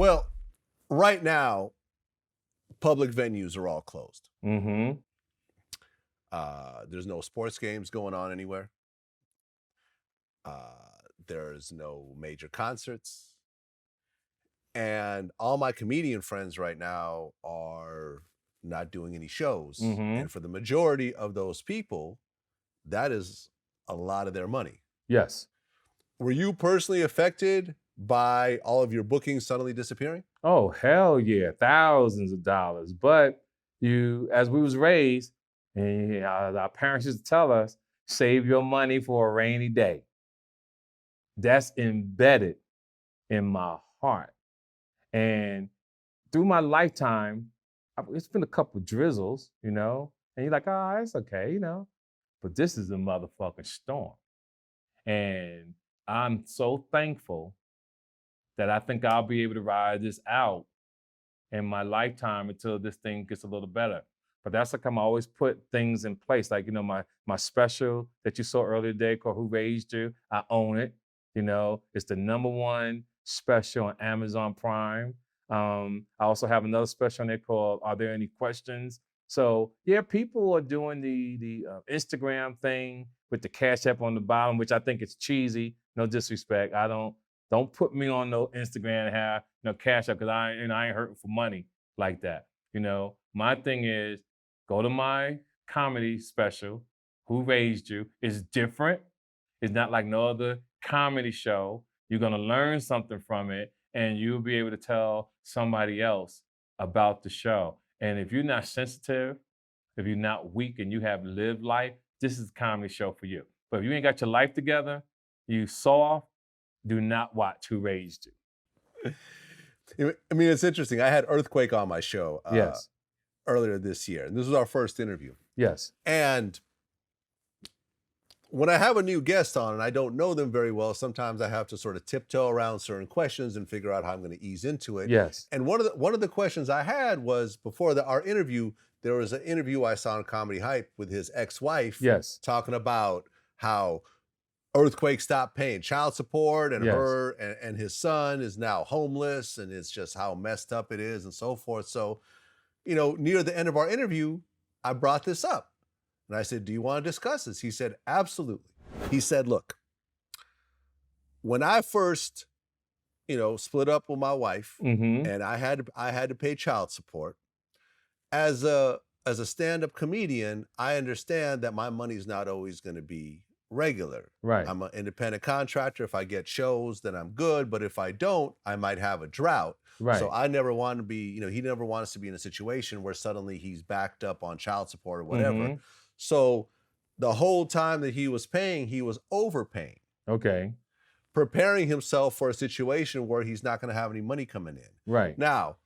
Well, right now, public venues are all closed. Mm-hmm. There's no sports games going on anywhere. There's no major concerts. And all my comedian friends right now are not doing any shows. Mm-hmm. And for the majority of those people, that is a lot of their money. Yes. Were you personally affected by all of your bookings suddenly disappearing? Oh, hell yeah, thousands of dollars. But as we was raised, and our parents used to tell us, save your money for a rainy day. That's embedded in my heart. And through my lifetime, it's been a couple of drizzles, and you're like, oh, it's okay, but this is a motherfucking storm. And I'm so thankful that I think I'll be able to ride this out in my lifetime until this thing gets a little better. But that's like I'm always put things in place. Like, my special that you saw earlier today called Who Raised You, I own it. It's the #1 special on Amazon Prime. I also have another special on there called Are There Any Questions? So yeah, people are doing the Instagram thing with the Cash App on the bottom, which I think is cheesy. No disrespect. Don't put me on no Instagram and have no Cash App because I ain't hurting for money like that. My thing is go to my comedy special, Who Raised You. It's different. It's not like no other comedy show. You're gonna learn something from it, and you'll be able to tell somebody else about the show. And if you're not sensitive, if you're not weak and you have lived life, this is a comedy show for you. But if you ain't got your life together, you soft, do not watch Who Raised You. I mean, it's interesting. I had Earthquake on my show Yes. earlier this year, and this was our first interview. Yes. And when I have a new guest on and I don't know them very well, sometimes I have to sort of tiptoe around certain questions and figure out how I'm going to ease into it. Yes. And one of the questions I had was before our interview, there was an interview I saw on Comedy Hype with his ex-wife. Yes. Talking about how Earthquake stopped paying child support and Yes. her and his son is now homeless, and it's just how messed up it is and so forth. So, near the end of our interview, I brought this up. And I said, do you want to discuss this? He said, absolutely. He said, look, when I first, split up with my wife, Mm-hmm. and I had to pay child support, as a stand-up comedian, I understand that my money's not always going to be regular. Right. I'm an independent contractor. If I get shows, then I'm good. But if I don't, I might have a drought. Right. So I never want to be, he never wants to be in a situation where suddenly he's backed up on child support or whatever. Mm-hmm. So the whole time that he was paying, he was overpaying. Okay. Preparing himself for a situation where he's not going to have any money coming in. Right. Now,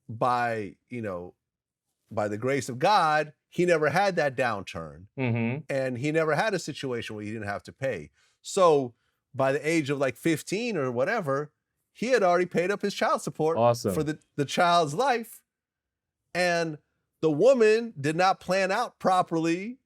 by the grace of God, he never had that downturn. Mm-hmm. And he never had a situation where he didn't have to pay. So by the age of like 15 or whatever, he had already paid up his child support. Awesome. For the child's life. And the woman did not plan out properly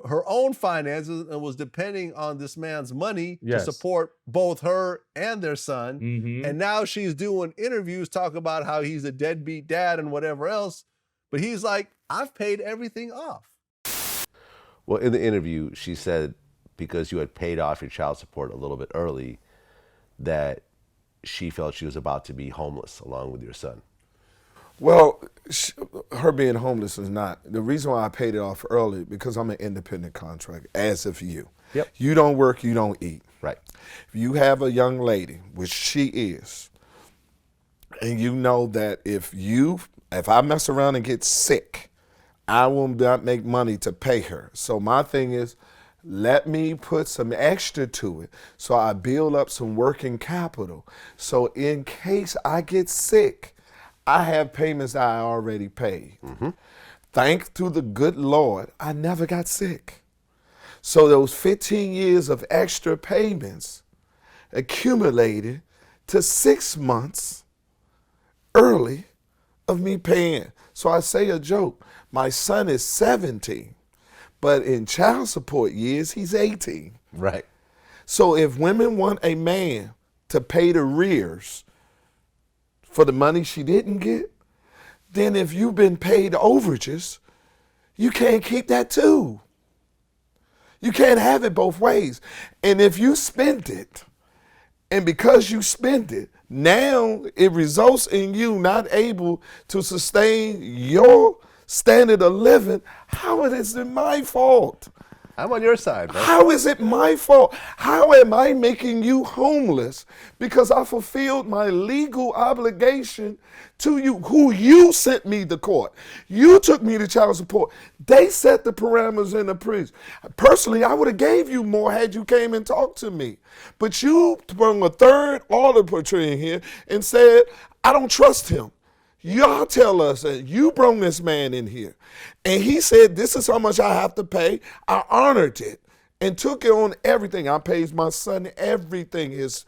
her own finances and was depending on this man's money. Yes. To support both her and their son. Mm-hmm. And now she's doing interviews talking about how he's a deadbeat dad and whatever else. But he's like, I've paid everything off. Well, in the interview, she said because you had paid off your child support a little bit early, that she felt she was about to be homeless along with your son. Well, her being homeless is not. The reason why I paid it off early, because I'm an independent contractor, as if you. Yep. You don't work, you don't eat. Right. If you have a young lady, which she is, and you know that if I mess around and get sick, I will not make money to pay her. So my thing is, let me put some extra to it so I build up some working capital. So in case I get sick, I have payments that I already paid. Mm-hmm. Thanks to the good Lord, I never got sick. So those 15 years of extra payments accumulated to 6 months early of me paying. So I say a joke. My son is 17, but in child support years, he's 18. Right. So if women want a man to pay the rears for the money she didn't get, then if you've been paid overages, you can't keep that too. You can't have it both ways. And if you spend it, and because you spend it, now it results in you not able to sustain your standard of living, how is it my fault? I'm on your side, bro. How is it my fault? How am I making you homeless because I fulfilled my legal obligation to you, who you sent me to court? You took me to child support. They set the parameters in the prison. Personally, I would have gave you more had you came and talked to me. But you brought a third arbiter in here and said, I don't trust him. Y'all tell us that you brought this man in here. And he said, this is how much I have to pay. I honored it and took it on everything. I paid my son everything, his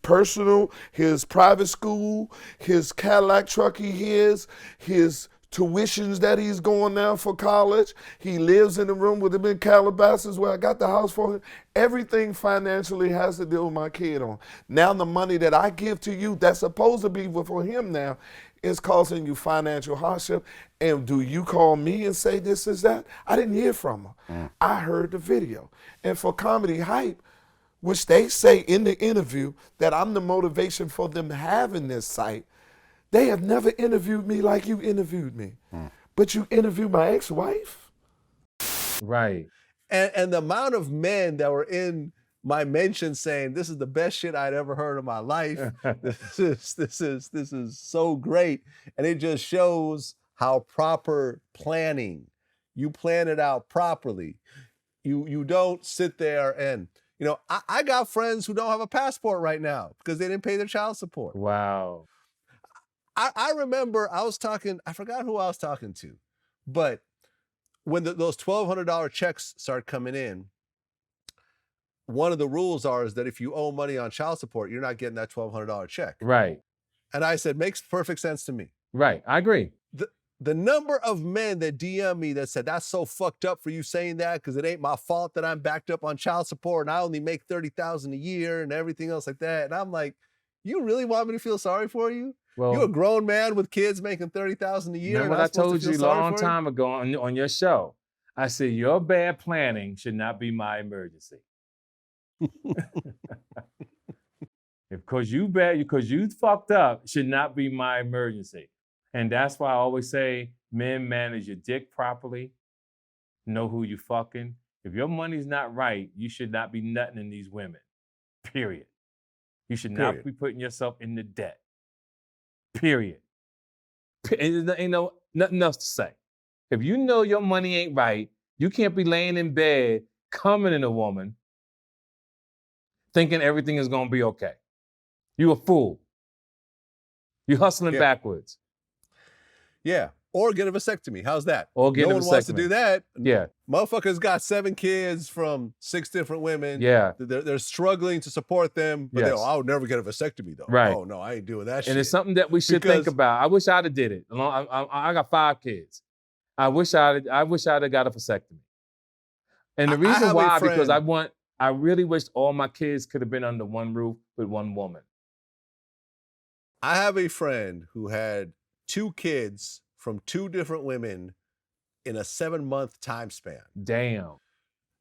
personal, his private school, his Cadillac truck he has, his tuitions that he's going now for college. He lives in the room with him in Calabasas where I got the house for him. Everything financially has to deal with my kid on. Now the money that I give to you that's supposed to be for him now is causing you financial hardship. And do you call me and say this is that? I didn't hear from her. I heard the video. And for Comedy Hype, which they say in the interview that I'm the motivation for them having this site, they have never interviewed me like you interviewed me. But you interviewed my ex-wife? Right. And the amount of men that were in my mention saying this is the best shit I'd ever heard in my life. This is so great. And it just shows how proper planning. You plan it out properly. You don't sit there and, you know, I got friends who don't have a passport right now because they didn't pay their child support. Wow. I remember I forgot who I was talking to, but when those $1,200 checks start coming in, one of the rules is that if you owe money on child support, you're not getting that $1,200 check. Right. And I said, makes perfect sense to me. Right. I agree. The number of men that DM me that said, that's so fucked up for you saying that because it ain't my fault that I'm backed up on child support and I only make $30,000 a year and everything else like that. And I'm like, you really want me to feel sorry for you? Well, you're a grown man with kids making $30,000 a year. Remember what I told you a long time ago on your show? I said, your bad planning should not be my emergency. Because you fucked up should not be my emergency. And that's why I always say, men, manage your dick properly. Know who you fucking. If your money's not right, you should not be nutting in these women. Period. You should not be putting yourself in the debt. Period. Ain't nothing else to say. If you know your money ain't right, you can't be laying in bed, coming in a woman, thinking everything is gonna be okay. You a fool. You hustling backwards. Yeah. Or get a vasectomy. How's that? Or get a vasectomy. No one wants to do that. Yeah. Motherfuckers got 7 kids from 6 different women. Yeah. They're struggling to support them, but I would never get a vasectomy though. Right. Oh no, I ain't doing that shit. And it's something that we should think about. I wish I'd have did it. I got 5 kids. I wish I'd have got a vasectomy. And the reason why, because I really wish all my kids could have been under one roof with one woman. I have a friend who had 2 kids from 2 different women in a 7-month time span. Damn.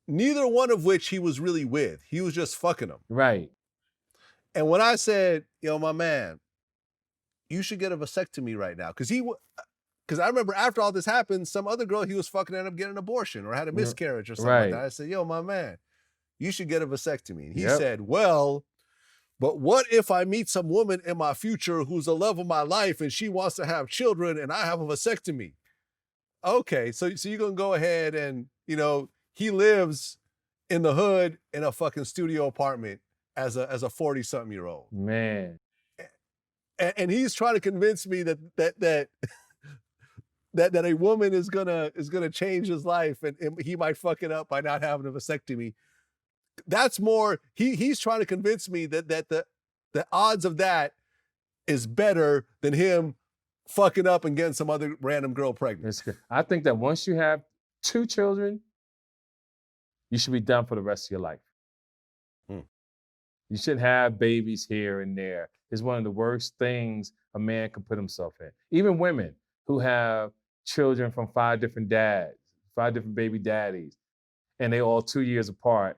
Neither one of which he was really with. He was just fucking them. Right. And when I said, yo, my man, you should get a vasectomy right now. Because I remember after all this happened, some other girl he was fucking ended up getting an abortion or had a miscarriage or something like that. I said, yo, my man, you should get a vasectomy. And he said, well, but what if I meet some woman in my future who's the love of my life and she wants to have children and I have a vasectomy? Okay, so you're going to go ahead and, you know, he lives in the hood in a fucking studio apartment as a 40-something-year-old. Man. And he's trying to convince me that a woman is gonna change his life and he might fuck it up by not having a vasectomy. That's more, he's trying to convince me that the odds of that is better than him fucking up and getting some other random girl pregnant. I think that once you have 2 children, you should be done for the rest of your life. You shouldn't have babies here and there. It's one of the worst things a man can put himself in. Even women who have children from 5 different dads, 5 different baby daddies, and they all 2 years apart,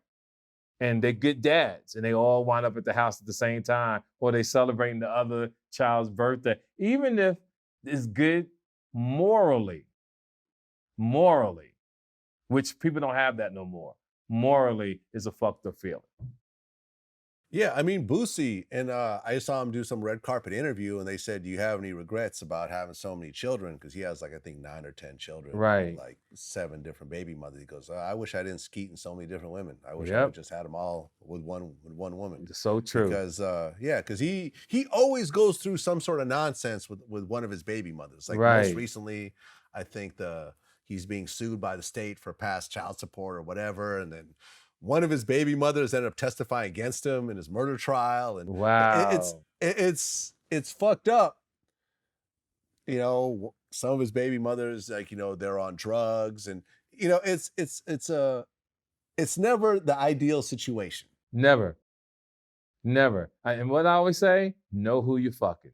and they're good dads, and they all wind up at the house at the same time, or they celebrating the other child's birthday. Even if it's good morally, which people don't have that no more. Morally is a fucked up feeling. Yeah, I mean Boosie, and I saw him do some red carpet interview, and they said, "Do you have any regrets about having so many children?" Because he has like I think 9 or 10 children, with, Right. like 7 different baby mothers. He goes, "I wish I didn't skeet in so many different women. I wish I Yep. would just had them all with one woman." It's so true. Because because he always goes through some sort of nonsense with one of his baby mothers. Like most Right. recently, I think he's being sued by the state for past child support or whatever, and then one of his baby mothers ended up testifying against him in his murder trial, and Wow. it's fucked up. You know, some of his baby mothers, like, you know, they're on drugs, and you know, it's never the ideal situation. Never. And what I always say, know who you're fucking.